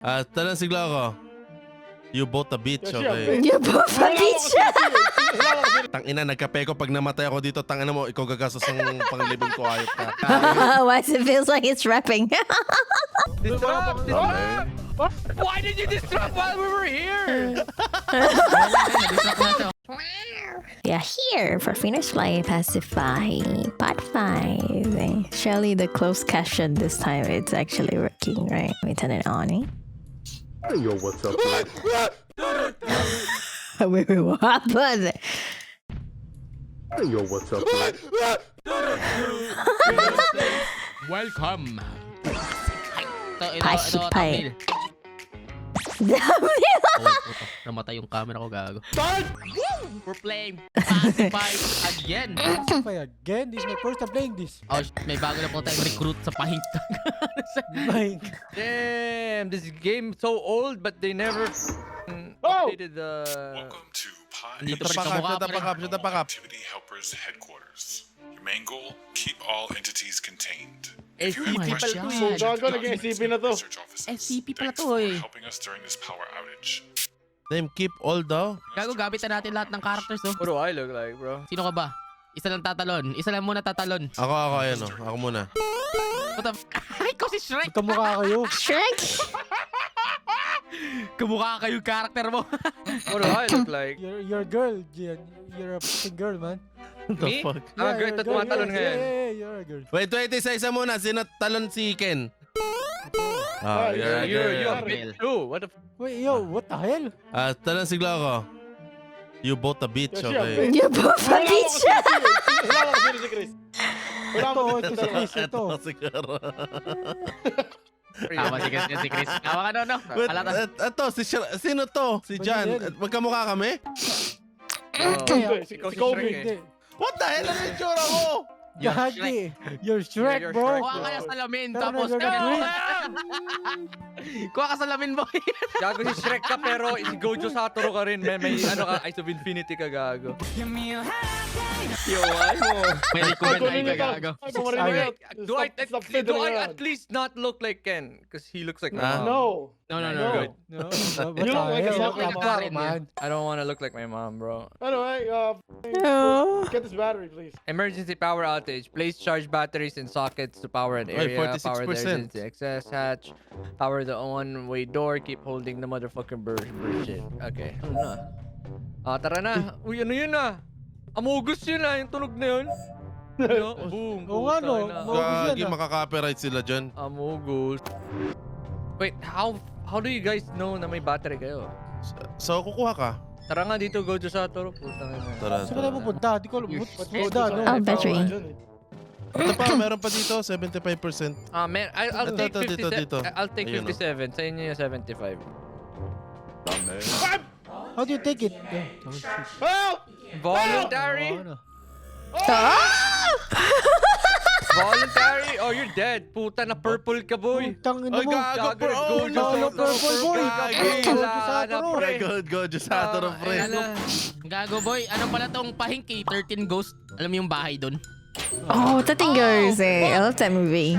Talang sigla ako. You bought a bitch, okay? You both a bitch. Tangina, nagkape ko pag namatay ako dito. Tangina mo, ikaw gagastos ng panglibing ko, ayop ka. Why does it feels like it's rapping? Disrupt! Why did you disrupt while we were here? We are here for Finish Fly Pacify Part 5. Surely the closed caption this time it's actually working, right? Let me turn it on, eh? Yo, what's up? Wait, what happened? Yo, what's up? Welcome. Pacify. Namatay yung camera ko, gago. We're playing Pacify again. Pacify again? This is my first time playing this. Oh, may bago na po tayong recruit sa pahintang. Damn, this game so old, but they never updated the. Welcome to Pod Dito Shut the fuck up, shut the fuck up. Activity Helpers Headquarters. Your main goal: keep all entities contained. SCP pala to questions, eh. gago, naging SCP na to. SCP pala Thanks to for eh. helping us during this power outage. Name, keep all daw. Gago, gamit na natin lahat ng characters, oh. What do I look like, bro? Sino ka ba? Isa lang tatalon. Isa lang muna tatalon. Ako, ayan o. Ako muna. What the Ay, ko si Shrek! Kamukha kayo. Shrek? Kamukha kayo yung character mo. What do I look like? You're a girl, Gian. You're a fucking girl, man. What the Me? fuck? I'm a girl na tumatalon ngayon. Yeah, you're a girl. Wait, isa-isa muna. Sino talon si Ken? Ah, you're a You're girl. a bitch too. What the Wait, yo, what the hell? Talang sigla ako. You bought a bitch, okay? You both a bitch. Ito, ito si Chris, ito. siguro. Tama si Chris. Tama ka no? Wait, Halata. ito, sino to? Si John. Magkamukha kami? Si Kobe. Hindi. What the hell? Ano yung tsura mo? Gagi. You're You're Shrek, bro. Shrek. Kuha ka na salamin, Pero tapos nagagawin. Kuha ka salamin, boy. Gago si Shrek ka pero si Gojo Satoru ka rin. May ano ka, Eyes of Infinity ka, gago. Yo, ay mo. May recommend na yung gagago. Do I at least not look like Ken? Because he looks like my Ah. mom. No. Good. No, You look like what a the Karen, fuck, man? I don't want to look like my mom, bro. Anyway, Oh. get this battery, please. Emergency power outage. Place charge batteries in sockets to power an Ay, area. Power the 46%. emergency access hatch. Power the one-way door. Keep holding the motherfucking bird shit. Okay. Ano na? Tara na. Uy, ano yun ah? Amogus yun ah, yung tunog na yun. Ano? Boom. Oo nga, no. Putang ina. Amogus Gagi, yan, ah. makaka-copyright sila dyan. Amogus. Wait, how do you guys know na may battery kayo? So, kukuha ka. Tara nga dito, Gojo Satoru. Putang ina. Tara, Saan ka na pupunta? Di ko alam. Pupunta, no? Oh, battery. Ito pa, meron pa dito, 75%. Man, I'll take Dito, 57. dito. I'll take Ayun, oh. 57. Sa inyo yung 75. How do you take it? Help! Voluntary? Ano? Voluntary? Oh, you're dead. Puta na purple ka, boy. Putang ina Ay, mo. gago, Gago, bro. Oh, Gojo no. Solo purple boy. Gagi. Gojo Satoru. pre. Gojo Satoru, pre. Gago, boy. Ano pala tong pahinki? 13 Ghost. Alam mo yung bahay doon? Oh, Tating Girls, eh. I love that movie.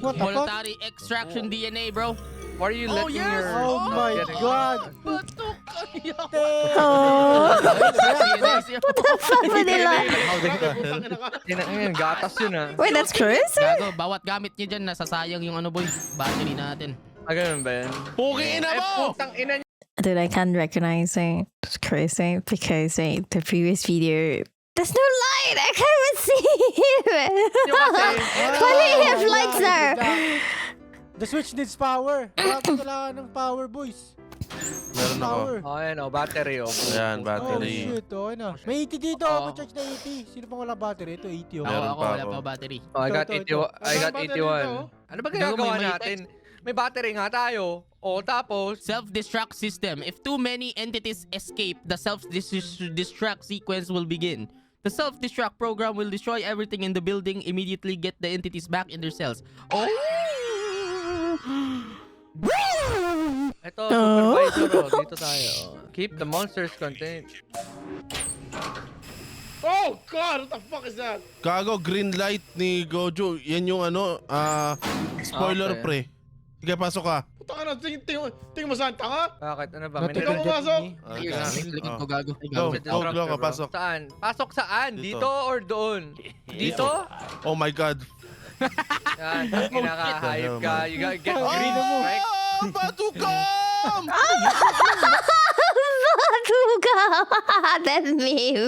What the fuck? Voluntary extraction DNA, bro. Why are you letting yes. your... Oh my God. Batok kayo. Oh. What What the fuck, Manila? Yan, gatas yun ah. Wait, that's Chris? Gago, bawat gamit niya dyan, nasasayang yung ano, boy. Battery natin. Ganun ba yan? Pukiin na mo! Putang ina niya. Dude, I can't recognize it. It's crazy because the previous video, there's no light. I can't even see him. Why do you have lights now? The switch needs power. Kailangan ng power, boys. Meron ako. Power. Oh, ayan oh, battery oh. Ayan, Oh battery. shit, oh na. May 80 dito, Oh. may charge na 80. Sino pang wala battery? Ito 80 oh. Ako, Meron pa wala ako. pa battery. Oh, I got Ito. 81. I got 81. Ano ba ginagawa may natin? May battery nga tayo. O tapos... Self-destruct system. If too many entities escape, the self-destruct sequence will begin. The self-destruct program will destroy everything in the building. Immediately get the entities back in their cells. Oh! Ito, supervisor oh. Dito tayo. Keep the monsters contained. Oh God! What the fuck is that? Gago, green light ni Gojo. Yan yung ano, spoiler, Okay. pre. Sige, pasok ka. What Taka na, tingin mo saan, tanga? Bakit? Ano ba? May Ikaw narinig- pumasok! Ayun na, likod ko gago. Ay, Go, gago. go, go, pasok. Saan? Pasok saan? Dito. Dito or doon? Dito? Oh my God. Yan, kinakahayop ka. You gotta get green, right? Oh, Batukam! Batuka! That's me.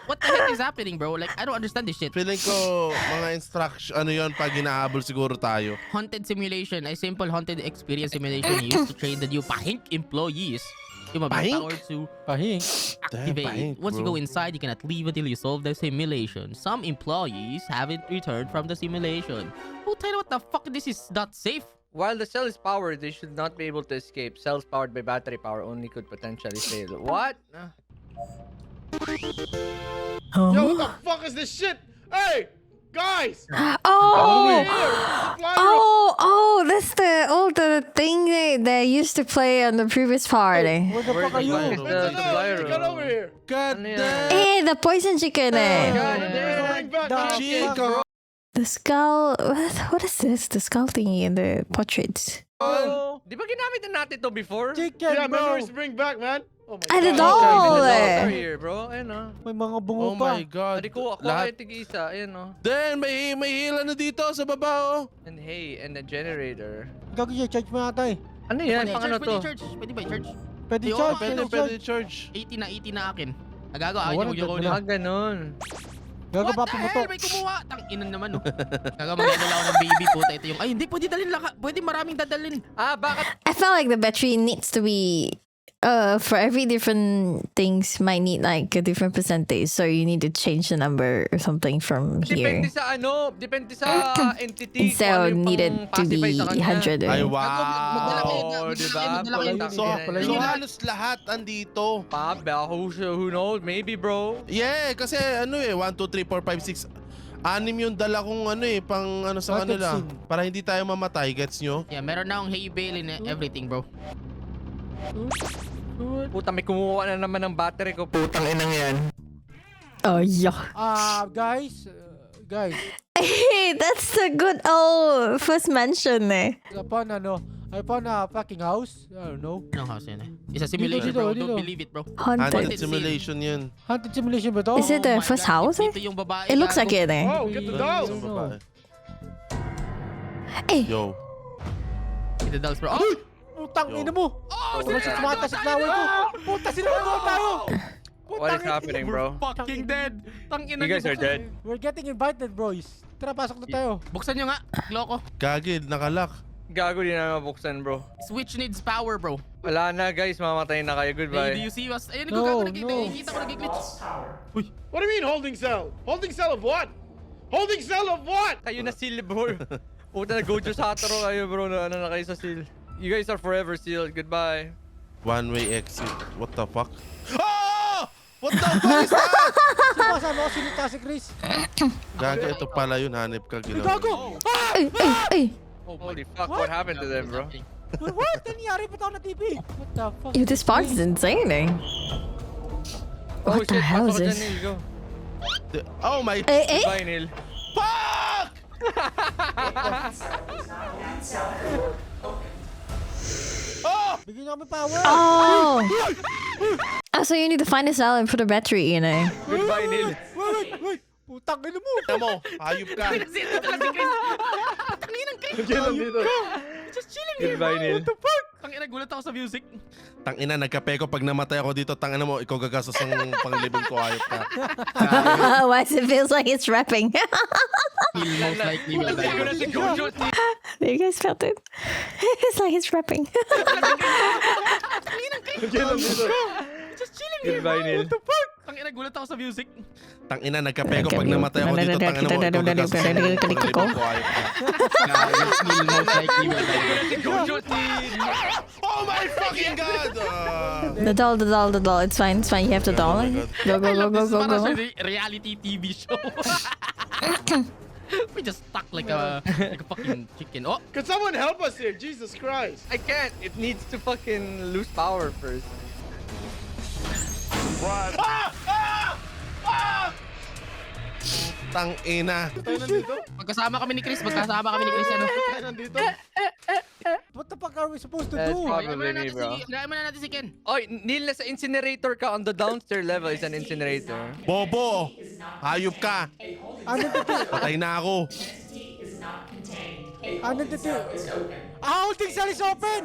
What the heck is happening, bro? Like, I don't understand this shit. Feeling ko, mga instruction, ano yon pag hinahabol siguro tayo. Haunted simulation, a simple haunted experience simulation used to train the new Pahink employees. Yung Pahink? power to Pahing. activate. Pahink, Once you bro. go inside, you cannot leave until you solve the simulation. Some employees haven't returned from the simulation. Who tell you what the fuck this is not safe? While the cell is powered, they should not be able to escape. Cells powered by battery power only could potentially fail. What? Yo, what the fuck is this shit? Hey! Guys! Oh! Supply Oh, that's the thing they used to play on the previous party. Where the fuck are you? Where's room! the Get supplier? over here! God Ano yan? damn! Eh, the poison chicken eh. God Bring back the the Chico! The skull, what is this? The skull thingy in the portraits. Oh, di ba ginamit na natin to before? Chicken, Yeah, bro. memories to bring back, man. Oh my I god. don't know. Okay, Oh, the eh. dolls are here, bro. Ayun oh. May mga bungo Oh pa. my God. Adi ko, ako ay Lahat. tig-isa. Ayun oh. Then, may hila na dito sa baba, oh. And hey, and the generator. Gago siya, charge mo yata eh. Ano yan? Pwede Pang ano church, to? pwede church. Pwede ba church? Pwede Yo, charge, Pwede, pwede pwede charge. church. 80 na akin. Agago, Ah, akin wala, yung yuko wala. na. Ah, ganun. Gago What pa the pumoto. hell? May kumuha. Tang inan naman, oh. Gago, mag-alala ako ng baby puta. Ito yung, ay, hindi, pwede dalhin lahat. Pwede maraming dadalhin. Ah, bakit? I felt like the battery needs to be for every different things might need like a different percentage, so you need to change the number or something from here. Depende sa ano, depende sa entity. So kung ano yung needed to pang-pacify be sa kanya. 100. Ay, or- Magdala kayo, wow. Oh, diba? magdala kayo. Putang So, ina. so halos lahat andito. Pa, who knows? Maybe, bro. Yeah, kasi ano eh, 1, 2, 3, 4, 5, 6. Anim yung dala kong ano eh, pang ano sa Bakit kanila. sin? Para hindi tayo mamatay, gets nyo? Yeah, meron na akong hay bale and everything, bro. Puta, may kumuha na naman ng battery ko. Putang inang yan. Oh yeah. Guys, guys, Hey, that's the good old first mention eh. I found a fucking house. I don't know. Anong house yun eh? It's a simulation, Dito, bro. dito. Don't believe it, bro. Haunted. Haunted simulation yun. Haunted simulation ba to? Is it the my first God, house? Dito yung babae. It looks gago. like it eh. Oh, get the dolls! Sa babae. Eh, Yo. Get the dolls, bro. Oh! Putang Yo. ina mo. Oh! Tumata sa flower ko. Puta, sinagawa tayo. What is happening, bro? Fucking dead. Tang ina You guys niyo, are dead. We're getting invited, boys. Tara, pasok na tayo. Buksan nyo nga. Loko. Gagid, nakalak. Gago din na mabuksan, bro. Switch needs power, bro. Wala na, guys. Mamatay na kayo. Hey, do Goodbye. you see us? Ayun, No, nakikita ko nag-glitch. What do you mean holding cell? Holding cell of what? Holding cell of what? Kayo na seal, bro. Puta, nag-Gojo Satoru kayo, bro. Na kayo sa seal. You guys are forever sealed. Goodbye. One-way exit. What the fuck? Oh! What the fuck is that? Sino mo? Sinita si Chris. Gago, ito pala yun. Hanip ka, ginawa. Gago! ay, ay, ay. Holy fuck, what happened to them, bro? What? Nangyari pa tao na TV? What the fuck? Yo, this part is insane eh. Oh What the shit, hell is pasok ka this? dyan, Neil. Go. Oh my... Eh, eh? Goodbye, Neil. Fuck! Oh! Bigyan niyo kami power. Oh. Oh, so you need to find a cell and put a battery in it. Goodbye, Neil. Wait. Putang ina mo. Tignan mo, hayop ka. Sino talaga si Chris? Tang ina, Chris. Get them dito. Just chilling here, Goodbye, bro. Neil. What the fuck? Tang ina, gulat ako sa music. Tang ina, nagkape ko pag namatay ako dito. Tang ina mo, ikaw gagastos ng panglibing ko, hayop ka. Why does it feels like it's rapping? He'll most likely will Hindi ko na die. si Gojo. You guys felt it? It's like it's rapping. Get them dito. Just chilling here, Goodbye, bro. Neil. What the fuck? Tang ina, gulat ako sa music. Tang ina, nagkape ko pag namatay ako dito. Tang ina mo, ikaw gagastos ng panglibing ko, hayop ka. He'll most likely will die. Si Gojo. Oh my fucking god! The doll. It's fine. You have the doll. Oh my Go, go, go, go, This is go, parang go. siya reality TV show. We just stuck like a fucking chicken. Oh, Could someone help us here? Jesus Christ. I can't. It needs to fucking lose power first. Tang ina. Tayo nandito? Magkasama kami ni Chris, ano? Tayo nandito? What the fuck are we supposed to That's do? probably Ayaw me, bro. na natin si Ken. Oy, Neil, nasa incinerator ka. On the downstairs level is an incinerator. Bobo! Hayop ka! Ano dito? Patay na ako. Ano dito? Holding cell is open!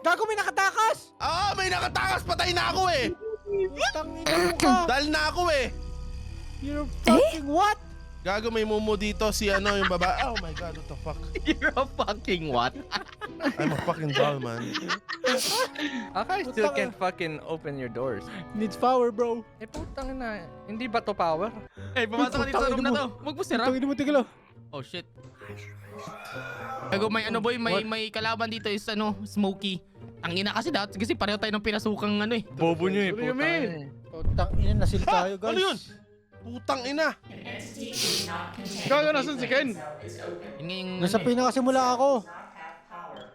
Gago, may nakatakas! Ah, may nakatakas! Patay na ako eh! Tangin mo ka! Dahil na ako eh! You're fucking what? Gago, may mumu dito si ano, yung baba. Oh my god, what the fuck? You're a fucking what? I'm a fucking doll, man. I still can't fucking open your doors. Needs power, bro. Eh, putang na. Hindi ba to power? Eh, pumasok ka dito sa room na to. Huwag mo sira. Tangin mo, tigil. Oh shit. Gago, may ano boy, may kalaban dito is ano, Smokey. Ang ina kasi dapat kasi pareho tayo ng pinasukang ano eh. Bobo nyo eh, What do you putang mean? ina. Oh, tangin na, nasil tayo, guys. Ano yun? Putang ina. Gago, nasan si Ken? Yun nga yung Nasa ano eh. pinakasimula ako.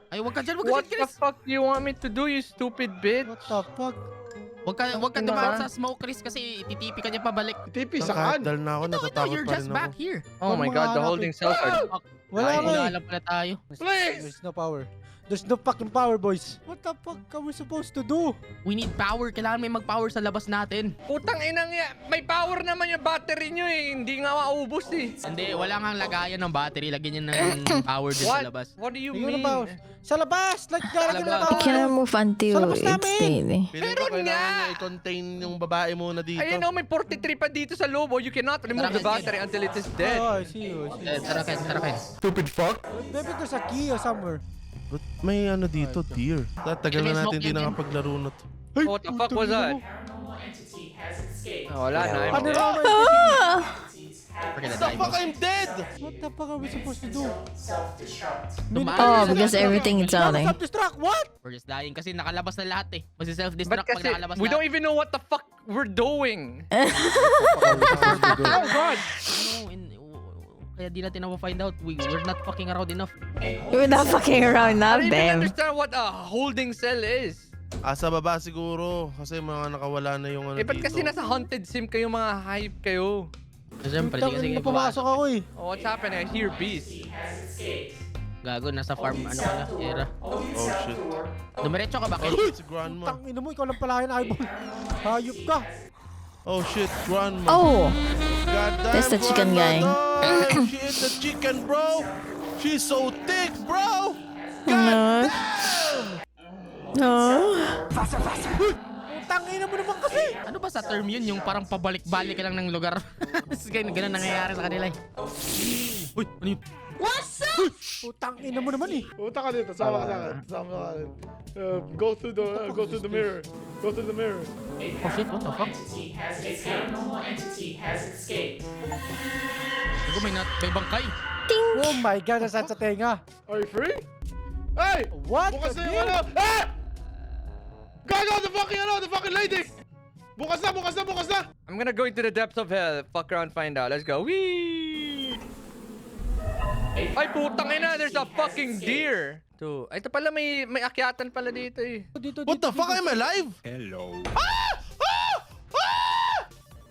Ay, wag ka dyan, What the Chris. fuck do you want me to do, you stupid bitch? What the fuck? Wag ka Ano dumaan ba? sa smoke, Chris, kasi ititipi ka niya pabalik. Tipi, Kahit saan? dal na ako, No, natatakot you're pa just rin ako. back here. Oh my god, the holding cells are... Wala nga eh. Alam pala tayo. Please! There's no power. There's no fucking power, boys. What the fuck are we supposed to do? We need power. Kailangan may mag-power sa labas natin. Putang ina nga, may power naman yung battery nyo eh. Hindi nga maubos eh. Hindi, wala nga lagayan ng battery. Lagyan niya ng power din sa labas. What do you Tingnan mean? ng power. Sa labas! Like, lalagyan ng labas. I power. cannot move until Sa labas it's namin! daily. Feeling ko Meron kailangan nga! niya i-contain yung babae muna dito. Ayun o, may 43 pa dito sa loob. Oh. You cannot remove the battery until it is dead. Oh, I see you. I see you. Tara Ken, tara Ken. Stupid fuck. Maybe there's a key or somewhere. But may ano dito, dear. Tagal May na smoke natin di yan, Ken. nakapaglaro na to. What the fuck was that? Oh, wala na. I'm Ano dead. naman? Forget What that. the fuck, I'm dead! What the fuck are we supposed to do? Oh, because everything is on. Self-destruct, what? We're just dying kasi nakalabas na lahat eh. Kasi But self-destruct pag kasi, nakalabas we lahat. don't even know what the fuck we're doing. Oh god! No, kaya di natin na-find out. We're not fucking around enough. We're not fucking around now, I don't even damn. understand what a holding cell is. Sa baba siguro. Kasi mga nakawala na yung ano Eh, ba't dito. kasi nasa haunted sim kayo, mga hype kayo? Siyempre, di kasi Tangin na kayo pumasok ako eh. Oh, what's happening? I hear bees. Gago, nasa farm, ano ka na, era. Oh shit. Dumiretso ka ba, Ken? Si grandma. Tangin mo, ikaw lang pala yung eyeball. Hayop ka. Oh shit, grandma. Oh, Goddamn, That's the chicken guy. grandma. She is the chicken, bro. She's so thick, bro. no. No. Tangin mo naman kasi. Ano ba sa term yun? Yung parang pabalik-balik ka lang ng lugar. Ganun nangyayari sa kanila eh. Uy, ano yun? Tangin mo naman eh. Punta ka dito, sama ka sa akin. Sama ka akin. Go through the mirror. Go through the mirror. Oh shit, what the fuck? Gago, may bangkay. Oh my god, nasaan sa tenga? Are you free? Hey! What Bukas the na yung deal? ano! Ah! Gago, the fucking lady! Bukas na! I'm gonna go into the depths of hell. Fuck around, find out. Let's go. Whee! Ay, putang ina, there's a fucking deer. Ito pala, may akyatan pala dito eh. Dito, What the fuck? I'm alive? Hello.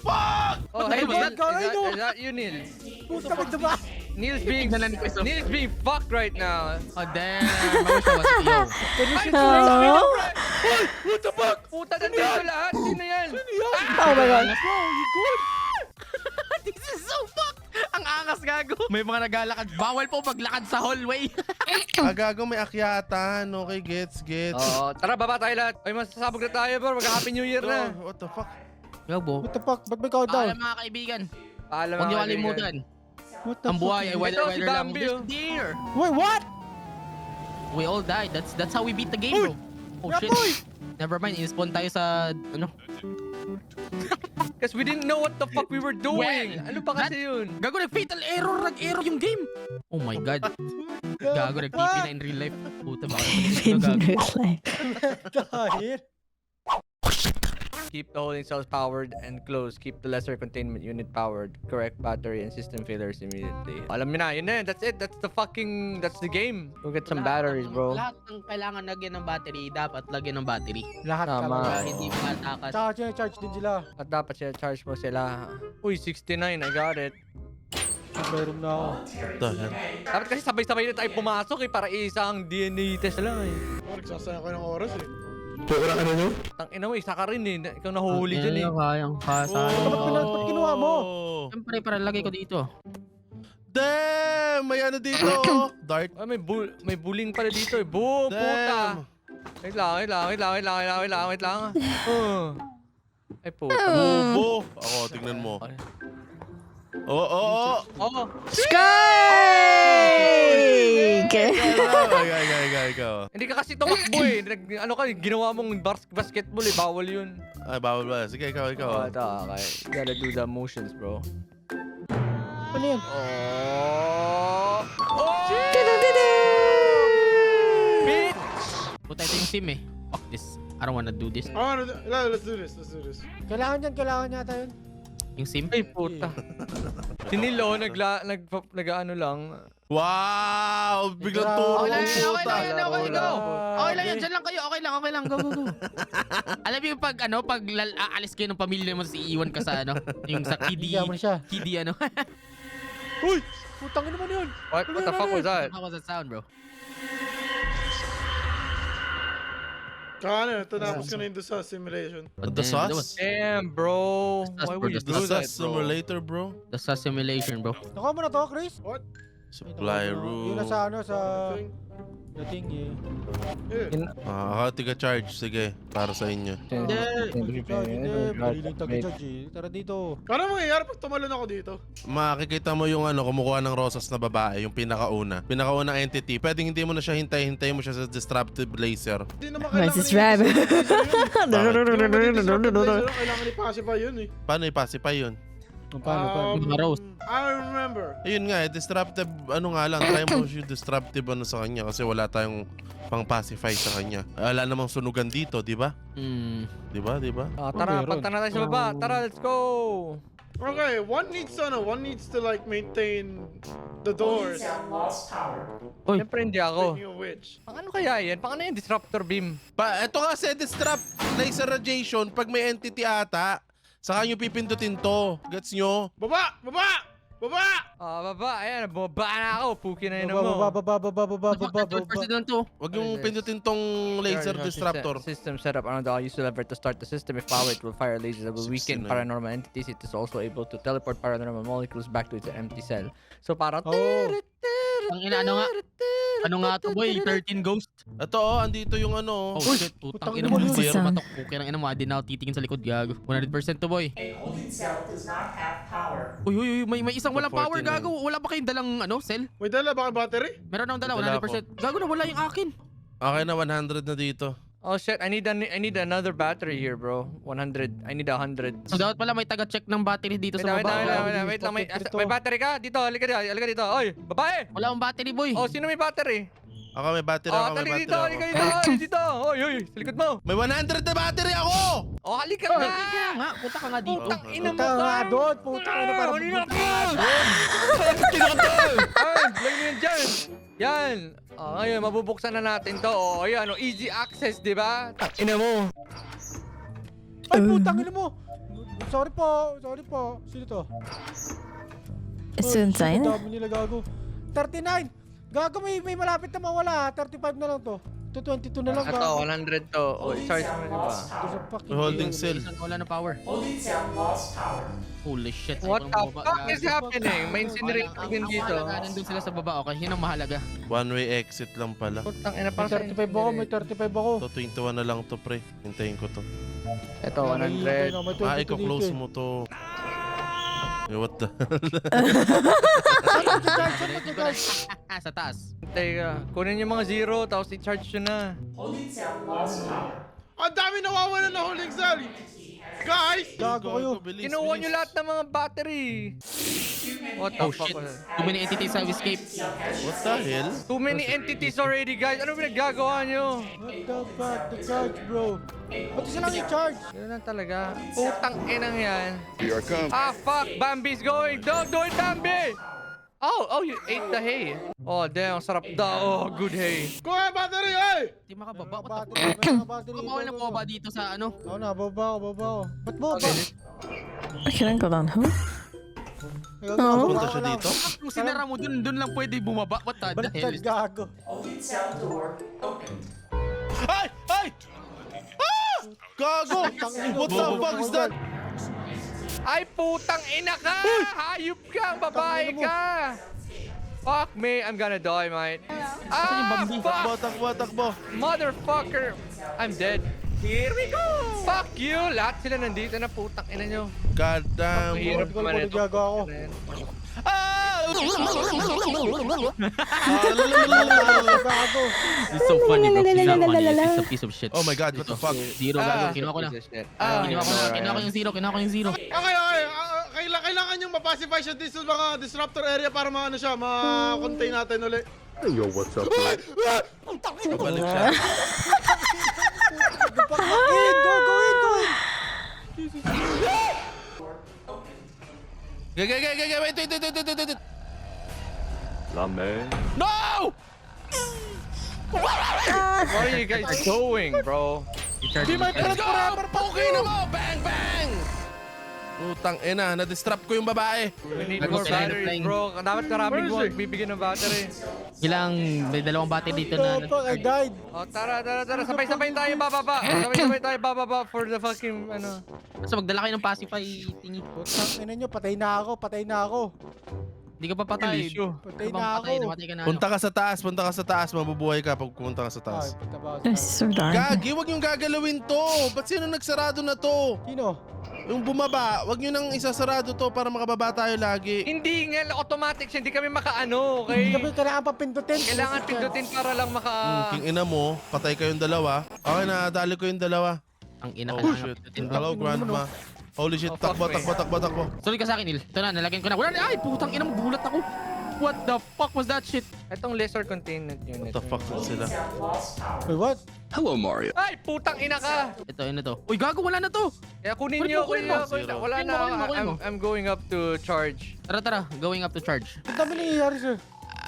Fuck! Oh, What the hey, hell was Neil, that? is that you, Neil? Puta ka diba? Neil's being fucked right now. Oh damn, I wish I was yo. Oh. What the fuck? Puta, nandito lahat. Sino yan? Oh my god. This is so fucked! Ang angas, gago. May mga naglalakad. Bawal po maglakad sa hallway. Gago, may akyatan. Okay, gets. Oh, tara, baba tayo lahat. Ay, masasabog na tayo, bro. Mag-happy New Year na. Oh, what the fuck? Gago. What the fuck? Ba't may countdown? Paalam mga kaibigan. Paalam, Huwag niyo mga kaibigan. kalimutan. What the Ang buhay ay Ito, weather si lang. Bambi, There's oh. deer. Wait, what? We all died. That's how we beat the game, bro. Oh shit. Never mind, in-spawn tayo sa ano. Because we didn't know what the fuck we were doing. Well, Ano ba kasi yun? Gago, nag-fatal error. Nag-error yung game. Oh my god. Gago, nag-TP na in real life. Puta, baka naman ito, gago. Dahil. Keep the holding cells powered and closed. Keep the lesser containment unit powered. Correct battery and system failures immediately. Alam mo na, yun na. That's it. That's the game. Go get some batteries, bro. Lahat ng kailangan lagyan ng battery, dapat lagyan ng battery. Lahat Tama. talaga. Para hindi makatakas. Tsaka charge din sila. At dapat siya charge mo sila. Uy, 69. I got it. Meron na ako. The hell? Dapat kasi sabay-sabay na tayo pumasok para isang DNA test lang eh. Nagsasayang ko ng oras eh. Tangina mo, isa ka rin eh. Ikaw nahuhuli dyan eh. Kayang kasa. Ba't kinuha mo? Siyempre, para lagay ko dito. Damn! May ano dito. Dart. Ay, may bullying pala dito eh. Boom! Puta! Damn. Wait lang. Ay, puta. Bobo. Ako, tignan mo. Oo. Oh! Strike! Ikaw. Hindi ka kasi tumakbo eh. Ano ka, ginawa mong basketball eh. Bawal yun. Ay, bawal ba? Sige, ikaw. Oh, ito, okay. You gotta do the motions, bro. Ano yan? Oh! Bitch! Puta, ito yung sim eh. Fuck this. I don't wanna do this. Let's do this. Kailangan yata yun. Yung sim? Ay, puta. Si Nilo, nag-ano lang. Wow! Biglang Okay turo lang, ang okay puta. lang, okay lang. Wala. Okay lang yan, dyan lang kayo. Okay lang. Go. Alam mo yung pag aalis kayo ng pamilya mo, iiwan ka sa yung sa Bigyan mo na siya. kidi Uy! Putang ina naman yun. What the fuck was that? How was that sound, bro? Kano, tinapos ko na yung Dusas simulation. The sauce? Damn, bro. That's Why for would you the do The that, sauce bro? simulator, bro. The sauce simulation, bro. Nakuha mo na to, Chris? What? Supply Yun room. na sa ano, sa Thing? dating eh. Yeah. Ako, tiga-charge. Sige, para sa inyo. Hindi, maliling taga-judge eh. Tara dito. Paano mangyayari pag tumalon ako dito? Makikita mo yung kumukuha ng rosas na babae, yung pinakauna. Pinakaunang entity. Pwedeng hindi mo na siya hintay mo siya sa disruptive laser. Hindi naman Where's this kailangan rabbit? Kailangan i-pacify yun eh. Paano ipacify yun? Paano? Mga rose. I remember. Ayun nga, disruptive, try mo yung disruptive sa kanya kasi wala tayong pang-pacify sa kanya. Wala namang sunugan dito, di ba? Di ba? Tara, meron? punta na tayo sa baba. Tara, let's go! Okay, one needs to like maintain the doors. Uy. Siyempre hindi ako. Speaking of which. Pang ano kaya yan? Pang ano yung disruptor beam? Ito kasi, disrupt laser radiation, pag may entity ata, saka nyo pipindutin to. Gets nyo? Baba! Baba. Ayan, bumaba na ako. Puki na yun mo. Baba. President to. Huwag yung pindutin tong laser disruptor. System setup. I'll use the lever to start the system. If powered, it will fire lasers that will weaken 69. paranormal entities. It is also able to teleport paranormal molecules back to its empty cell. So parang... Oh. Ang inaano nga? Ano nga to, boy? 13 ghost? Ito andito yung Oh Uy, shit, putang putang ina ina mo. mo, Zero Sam. matok. Pukir ang ina mo. Di na ako titingin sa likod, gago. 100% to, boy. Uy, may isang walang power, 49. gago. Wala ba kayong dalang, cell? May dala baka battery? Meron akong dala, Dala 100%. Gago na, wala yung akin. Okay na, 100 na dito. Oh shit, I need another battery here, bro. 100. I need 100. So, dapat pala may taga-check ng battery dito sa Wait baba. lang. May battery ka? Dito, halika dito. Oy, babae! Wala akong battery, boy. Oh, sino may battery? Ako may battery Oh, ako, may tali battery dito, ako. halika dito. Oy, dito. Oy, sa likod mo. May 100 na battery ako! Oh, halika Kaya na. nga, punta ka nga dito. Putang ina mo, Punta nga Carl. doon. Putang ina para Halika na. Ay, lagay mo yan dyan. Yan. Ngayon, mabubuksan na natin to. Oh, ayan, easy access, di ba? Ina mo. Ay, putang ina mo. Sorry po. Sino to? It's insane. Dami nila gago. 39. Gago may malapit na mawala. 35 na lang to. Ito 22 na lang Ito, gago. 100 to. Oh, charge mo, di ba? Ito sa fucking Holding cell. Wala na power. Holy shit. What the Sobrang baba, fuck is gago. happening? May incinerate din dito. Nandun sila sa baba, okay? Yun ang mahalaga. One-way exit lang pala. Putang ina, May parang sa 35 ako. May 35 ako. Ito, 21 na lang to, pre. Hintayin ko to. Ito, 100. May 22 Iko-close dito eh. mo to. What the Sa taas. Teka, kunin yung mga zero, tapos i-charge nyo na. Ang dami nawawalan na holding cell! Guys! Gago kayo. Bilis, Kinuha bilis. nyo lahat ng mga battery. What the Oh fuck? shit. was that? Too many entities have escaped. What the hell? Too many entities already, guys. Ano pinagagawa nyo? What the fuck? The charge, bro. Ba't isa lang yung charge? Yun lang talaga. Putang inang yan. Here I come. Ah, fuck! Bambi's going! Don't do it, Bambi! Oh, you ate the hay. Oh, damn. Sarap daw. Oh, good hay. Kuha battery, ay! Hindi makababa. What the Battery, may mga battery. fuck? Bawal na po ba dito sa ano? Oo na, baba ako. Ba't baba? I can't go down. Huh? Oh. Punta siya dito? Kung sinara mo dun lang pwede bumaba. What the hell Baliktad, is gago. Ay! Ay! Ah! Gago! What the fuck is that? Ay, putang ina ka! Hayop ka! Babae ka! Fuck me, I'm gonna die, mate. Ah, Takbo, fuck! takbo, takbo. Motherfucker! I'm dead. Here we go! Fuck you! Lahat sila nandito na putang ina nyo. God damn. Mahirap Ko naman ito. nagagawa ako. Ah! Gago. It's so funny, bro. It's not funny. It's a piece of shit. Oh my God, what the fuck? Zero, gago. Kinuha ko na. Kinuha ko yung zero. Okay. Kailangan yung mapacify siya dito sa mga disruptor area para maano siya, ma-contain natin ulit. Hey, yo, what's up, man? Babalik siya. Go in. Wait. Lamen. No! What are you guys doing, bro? Di may pera forever. Okay na mo. Bang, bang! Putang ina, na-distract ko yung babae. We need Nagos more sila batteries, flying. bro. Dapat karaming Where is mo bibigyan ng battery. Ilang, may dalawang battery dito na. The fuck, I died. Oh, tara. Sabay-sabay tayo bababa. Sabay-sabay tayo bababa for the fucking, ano. So magdala kayo ng pacify thingy. Putang ina nyo, patay na ako. Hindi ka pa patay. Issue. Patay Habang na patay, ako. namatay ka na. Punta ka sa taas, mabubuhay ka pag pumunta ka sa Ay, taas. punta ba ako This is sa- so dark. Gagi, wag yung gagalawin to. Ba't sino nagsarado na to? Sino? Yung bumaba, wag nyo nang isasarado to para makababa tayo lagi. Hindi nga, automatic siya. Hindi kami makaano, okay? Sabi, kailangan pa pindutin. Kailangan pindutin para lang maka... King ina mo, patay kayong dalawa. Okay na, dali ko yung dalawa. Ang ina Oh ka shit. na. Hello, grandma. Holy shit, Oh, fuck takbo, me. takbo. Sorry ka sa akin, Il. Ito na, nalagyan ko na. Wala na. Ay, putang ina, gulat ako. What the fuck was that shit? Itong laser containment unit. What the fuck sila? Wait, what? Ay, putang ina ka! Ito, ano to? Uy, gago, wala na to. Kaya kunin Kunin nyo, mo, kunin mo. Zero. Wala Kunin na. mo, kunin mo. I'm going up to charge. Tara, going up to charge. Ang dami nangyayari, sir.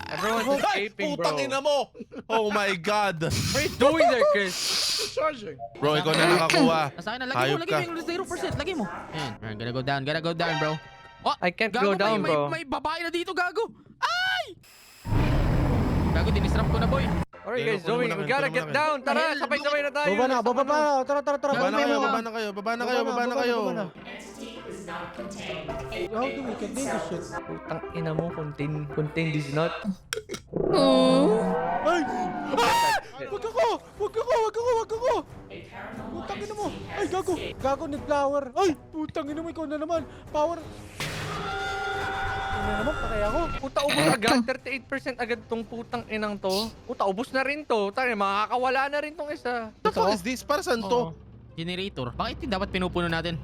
Everyone's Ay, escaping, bro. putang ina mo! Oh my God! What are you doing there, Chris? Charging. Bro, ikaw na nakakuha. Nasa akin na, Hayop lagay ka. mo yung 0%, lagay mo. Ayan, alright, gotta go down, bro. Oh, I can't gago, go down, may, bro. May babae na dito, gago. Ay! Gago, dinisrupt ko na, boy. What are you guys Kunin mo doing? na We akin, gotta kunin mo get na akin. down. Tara, sabay-sabay na tayo. Baba na. Tara. Baba na kayo, baba na kayo. Baba na. How do we contain this shit? Putang ina mo, contain this nut. Ay! Wag ako! Putang ina mo! Ay, gago! Gago ni flower! Ay! Putang ina mo, ikaw na naman! Power! Ina naman, patay ako! Puta, ubos agad. 38% agad tong putang inang to. Puta, ubos na rin to. Tayo, makakawala na rin tong isa. What the fuck is this? Para saan to? Generator. Bakit yung dapat pinupuno natin?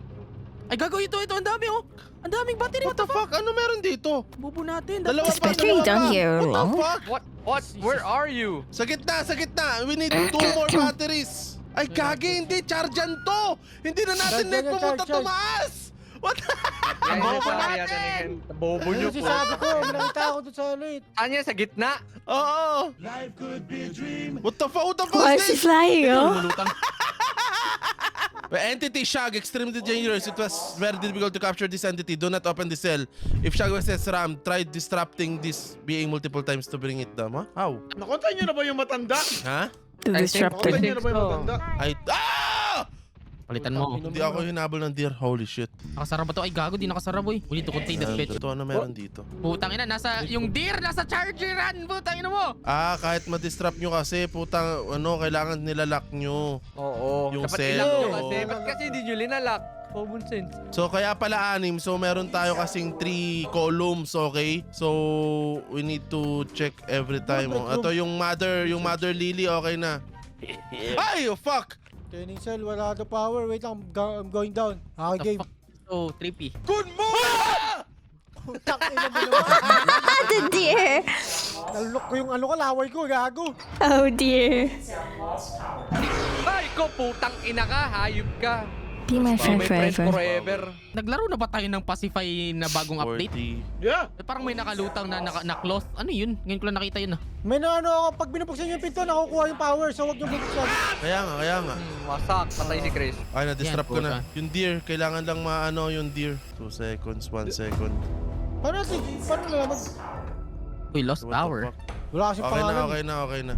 Ay, gago, ito. Ang dami, oh. Ang daming battery. What the fuck? Ano meron dito? Bubo natin. Dalawa This pa, battery dalawa down pa. here What the long. fuck? What? Where are you? Sa gitna! We need 2 more batteries! Ay, gagi! Hindi! Chargean to! Hindi na natin Charge net yan, pumunta charge. tumaas! What? Ang bobo natin! Bobo Ano nyo si po. sabi ko? May nakita ako doon sa ano eh. Anya, sa gitna? Oo! What the fuck? What the fuck Why is is she this? flying, oh? Lumulutang. The entity Shag, extremely dangerous. It was very difficult to capture this entity. Do not open the cell. If Shag was RAM, try disrupting this being multiple times to bring it down. Huh? How? Nakontay nyo na ba yung matanda? Ha? The I think- disruptor. Nakontay nyo na ba yung matanda? Ay... Ah! Palitan mo. Hindi ako hinabol ng deer. Holy shit. Nakasara ba to? Ay, gago, di nakasara, boy. We need to contain that bitch. Ito ano meron dito? Putang ina, yung deer, nasa chargeran. Putang ina mo. Ah, kahit ma-disrupt nyo kasi, putang, kailangan nilalak nyo. Oo. Yung Dapat cell, ilang nyo oo. kasi. Ba't kasi hindi nyo linalak? Common sense. So, kaya pala 6. So, meron tayo kasing 3 columns, okay? So, we need to check every time. Oh. Ito yung mother lily, okay na. Ay, oh, fuck! Training cell, wala the power. Wait lang, I'm going down. The Okay, game. fuck? So trippy. Good morning! Putang ina mo naman. Ah, the deer. Nalulok ko yung ano kalaway ko, gago. Oh dear. Ay ko, putang ina ka, hayop ka. Be my friend My friend forever. forever. Naglaro na ba tayo ng Pacify na bagong update? 40. Yeah. Parang may nakalutang na close. Ano yun? Ngayon ko lang nakita yun ah. May na ano ako, pag binubuksan yung pinto, nakukuha yung power. So huwag yung bubuksan. Kaya nga. Wasak, patay si Chris. Ay, na-disrupt ko Yan, na. Yung deer, kailangan lang maano yung deer. 2 seconds, 1 second. Paano nalaman? Uy, lost What the power. fuck? Wala kasing Okay pangalan. na, okay na.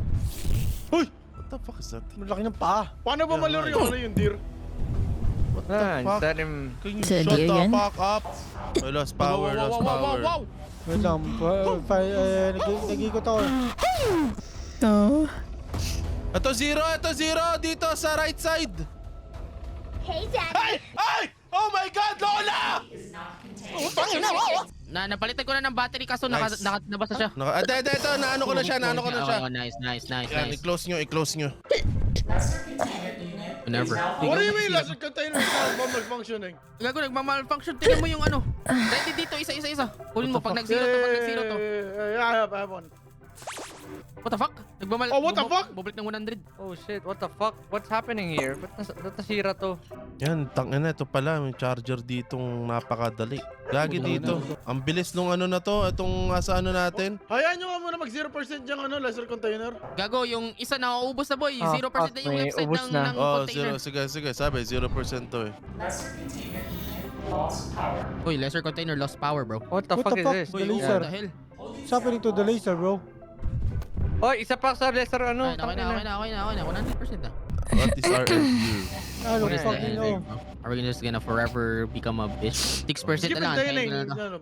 Uy! What the fuck is that? Malaki ng paa. Paano ba malaro yung ano yung deer? What the fuck? Instead him... Can you Is it a shut deer the yan? fuck up? I lost power, lost power. Wait lang, nag-ikot ako. Oh. Ito zero, dito sa right side. Hey, Daddy. Ay! Oh my God, Lola! Napalitan ko na ng battery kaso Nice. nabasa siya. Ito, naano ko na siya. Oh, nice. Yan, i-close nyo. Whenever. What do you mean? Laser container is not malfunctioning. Gago, nagmamalfunction. Tingnan mo yung ano. Ready dito, isa. Kunin mo pag nag-zero to. Yeah, I have one. What the fuck? Oh, what the fuck? Bubalik ng 100. Oh shit, what the fuck? What's happening here? Ba't nasira to? Yan, tangina, ito pala. May charger ditong napakadali. Gagi dito. Ang bilis nung ano na to. Itong asa ano natin. Hayaan nyo nga muna mag 0% yung ano, laser container. Gago, yung isa na uubos na boy. 0% fuck, na yung may left side ubos na. ng Oh, container. sige. Sabi, 0% to eh. Uy, lesser container lost power, bro. What the What fuck the is fuck? this? The Uy, laser. what the hell? What's happening to the laser, bro? Oy, isa pa sa lesser ano? Okay na. 100% na. What is our end view? I don't What is the fucking end know. game, bro? Are we just gonna forever become a bitch? 6% Keep na lang. maintaining. antayin ko na to. Ano,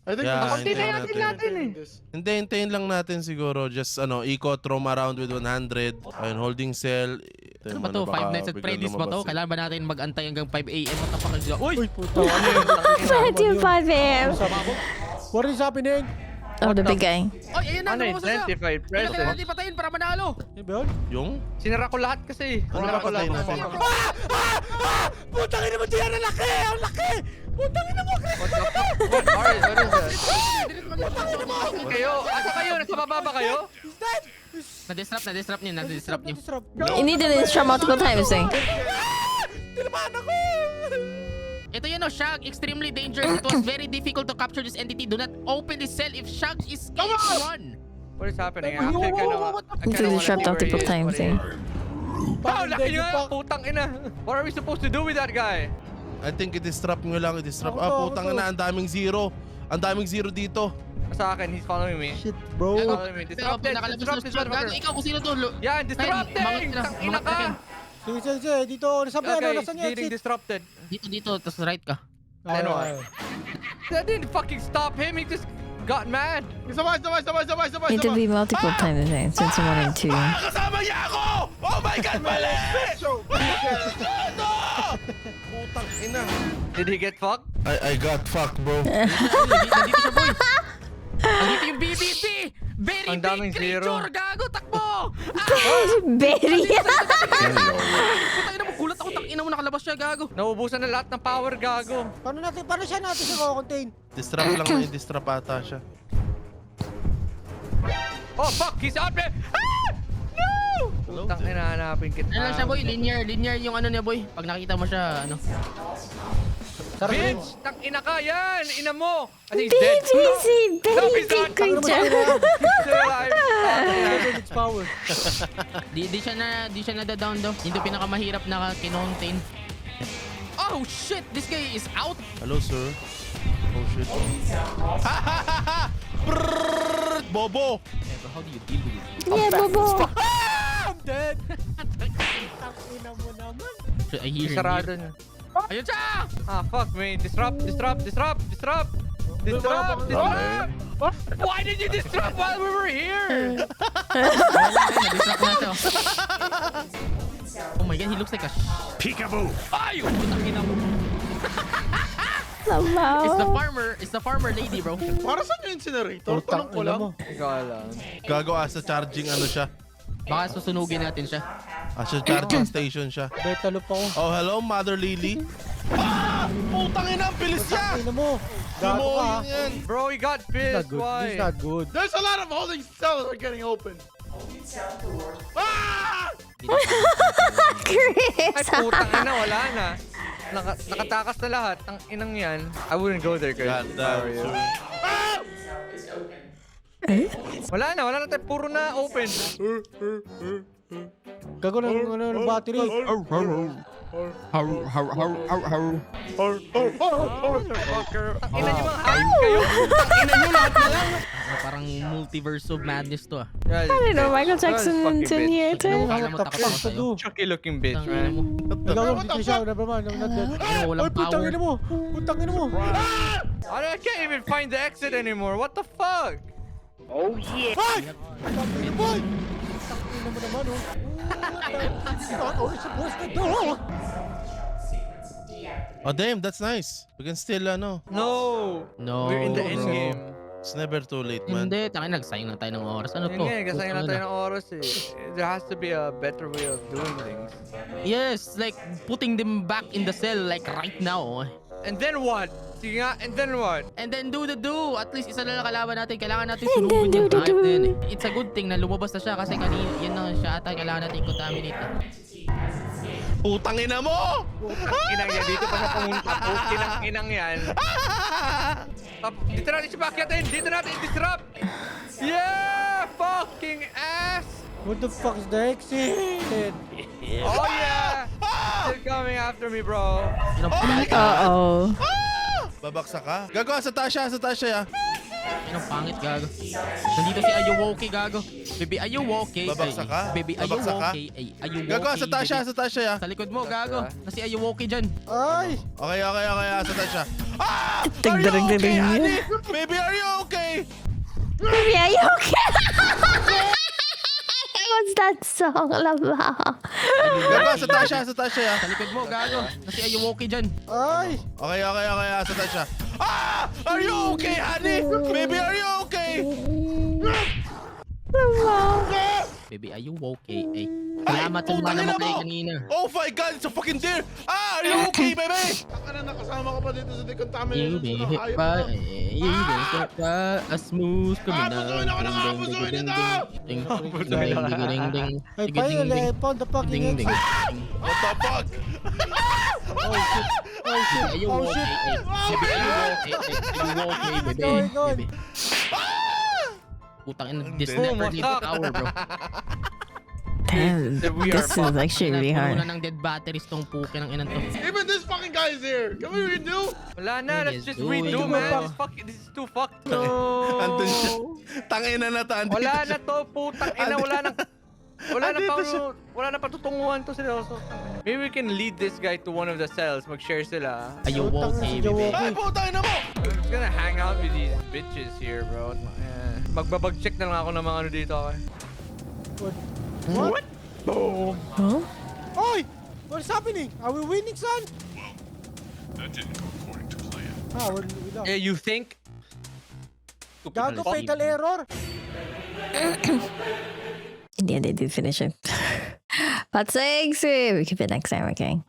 I think Yeah, mas- hintayin maintaining natin. this. Hindi, hintayin lang natin siguro. Just eco roam around with 100. Ayun, holding cell. Ano ba to? 5 Nights at Freddy's ba to? Kailangan ba natin mag-antay hanggang 5 AM? What the fuck is that? Uy! Uy, puta. Ano yun? Plenty of 5 a.m. What is happening? Oh, the big guy. Oy, ayun na! Nabukasan siya! Unidentified Kailangan presence. natin patayin para manalo! Yan ba yun? Yung? Sinara ko lahat kasi. Ano Sinara ko napatay lahat. natin? Putang ina mo diyan, ang laki! Ang laki! Putang ina mo, Chris! What the fuck? Alright, what is that? Kayo? Asa kayo? Nasa baba ba kayo? Na-disrupt niya. Disrupt. You need to disrupt multiple times, eh. Ito yun o, Shag, extremely dangerous. It was very difficult to capture this entity. Do not open this cell if Shag is run. What is happening? I'm actually kind of... You need to disrupt multiple times, eh. Oh, laki nyo! Putang ina! What are we supposed to do with that guy? I think i-disrupt nyo lang. I-disrupt. Ako to, Putang ako to. na, ang daming zero. Ang daming zero dito. Sa akin, he's following me. Shit, He's bro. following me. Pero Disrupted! nakalabas Disrupt na this Shag. Gago, motherfucker! ikaw kung sino to. Yan! Disrupting! Mga- Tangina ka! Sige. Dito, nasa yan, Okay, nasa yan. getting disrupted. Dito, tapos right ka. Ano? That didn't fucking stop him. He just got mad. Sabay. Need to be multiple times, eh. Since I'm 1 and 2. Kasama niya ako! Oh my God, mali! Ano? Putang ina. Did he get fucked? I got fucked, bro. Nandito siya, boy. Nandito yung BBB. Very Ang daming big creature. zero. Gago, takbo. Berry. Putang ina mo, gulat ako. Tangina mo, nakalabas siya, gago. Naubusan na lahat ng power, gago. Paano siya natin siya contain? Disrupt lang na i-disrupt ata siya. Oh, fuck! He's out there! Ah! No! Putang ina, hanapin kita. Ano lang siya, boy? Linear yung ano niya, boy. Pag nakita mo siya, ano. Bitch! Tang ina ka! Yan! Ina mo! I think he's dead. BB is a very he's big not. creature. He's still alive. Its power. Di siya nada-down daw. Hindi pinakamahirap na kinontain. Oh shit! This guy is out! Hello, sir. Oh shit. Brrrr, Bobo! Yeah, but how do you deal with it? Yeah, Bobo. I'm dead. Ina mo naman. I hear him Sarado here. niya. Ayun siya! Ah, fuck me. Disrupt! Why did you disrupt while we were here? Na-disrupt na siya. Oh my god, he looks like a Peekaboo! Ay! Putangina mo. Somehow. It's the farmer lady, bro. Para saan yung incinerator? Tanong ko lang. Ikaw lang. Gago asa charging ano siya. Baka susunugin natin siya. Charging station siya. Beta loop ako. Oh, hello, Mother Lily. Ah! Putang ina, ang bilis niya! Ina mo. Gago ka. Lumoy yan. Bro, he got Not pissed. good. Why? This is not good. There's a lot of holding cells are getting open. Ah! Ay, Chris! putang ina, wala na. Nakatakas na lahat. Ang inang yan. I wouldn't go there, Chris. God damn, sir. Wala na tayo. Puro na open. Gago ng battery. Ang ina nyo mga hype kayo. Ina nyo lahat na lang. Parang multiverse of madness to ah. I I don't know, Michael Jackson's in here too. Kala mo What the takot fuck to do? Chucky looking bitch, Tangina man. mo. Gago, dito siya. Never mind. I'm not dead. Ano, walang Ay, putang power. ina mo. Putang ina mo. I can't even find the exit anymore. What the fuck? Ay! Putang ina mo. Putang ina mo naman, oh. Oh, it's supposed to do. Oh, damn, that's nice. We can still, No. No, We're in the bro. end game. it's never too late, man. Hindi, tangin nagsayang na tayo ng oras. Ano to? Yun nga, kasi na Putang tayo ina. ng oras eh. There has to be a better way of doing things. Yes, like putting them back in the cell like right now. And then what? Sige nga, and then what? And then do the do. At least isa na lang kalaban natin. Kailangan natin And then sunugin yung do the hype do. din. It's a good thing na lumabas na siya kasi kanina yan na siya ata kailangan natin contaminate. Putang ina mo! Inang yan, dito pa siya pumunta. Putinang inang yan. Dito natin siya bakyatin. Dito natin i-disrupt. Yeah! Fucking ass! What the fuck is the exit? Oh yeah! Still coming after me, bro. Uh-oh. Babaksak ka. Gago, sa Tasha, ya. Yan ang pangit, gago. Nandito si Ayuwoki, gago. Baby, Ayuwoki. Babaksak ka? Baby, Babaksak ka? Ayuwoki. Ay, Ayuwoki. Gago, sa Tasha, ya. Sa likod mo, gago. Na si Ayuwoki dyan. Ay! Okay, sa Tasha. Ah! Are you Tigdarang okay, galing honey? yun. Baby, are you okay? Baby, are you okay? What's that song about? Gago, sa Tasha, ya. Sa likod mo, gago. Na si Ayuwoki dyan. Ay! Okay, sa Tasha. Ah! Are you okay, honey? Baby, are you okay? Baby, Ayuwoki. Ay. Salamat sa mga namatay kanina. Oh my God, it's a fucking deer! Ah, are you okay, baby? Taka na nakasama ka pa dito sa decontamination. You be Ano, hit hayop by, ka. you be hit by a smooth criminal. Abusuin ako ng abusuin nito! Ding, ding, ding, ding, ding, ding, Ay, ding, finally, I ding, found the fucking ding, ding, exit. ding. What the fuck? Oh shit! Oh shit! Are you Oh okay? shit! Baby, are you okay? Are you okay, baby? Going, going. Baby. Putang ina, this Boom, never leave the wasak. tower, bro. Damn, We are this is actually really Puno hard. na ng dead batteries tong puke ng inan to. Even this fucking guy is here. Can we redo? Wala na, let's just Dude. redo, Dude. man. This is too fucked. Andun siya. Tangina na to. andito Wala siya. na to, putang ina, wala na patutunguhan to seryoso. Maybe we can lead this guy to one of the cells, mag-share sila. Are you Putang okay, na si baby? Jawoki. Ay, putang ina mo! I'm just gonna hang out with these bitches here, bro. Magbabag-check na lang ako ng mga ano dito. Okay? What? Huh? Oy! What's happening? Are we winning, son? That didn't go according to plan. Ah, we lost. You think? Gago, fatal error! In the end, they did finish it. But thanks. We keep it next time, okay?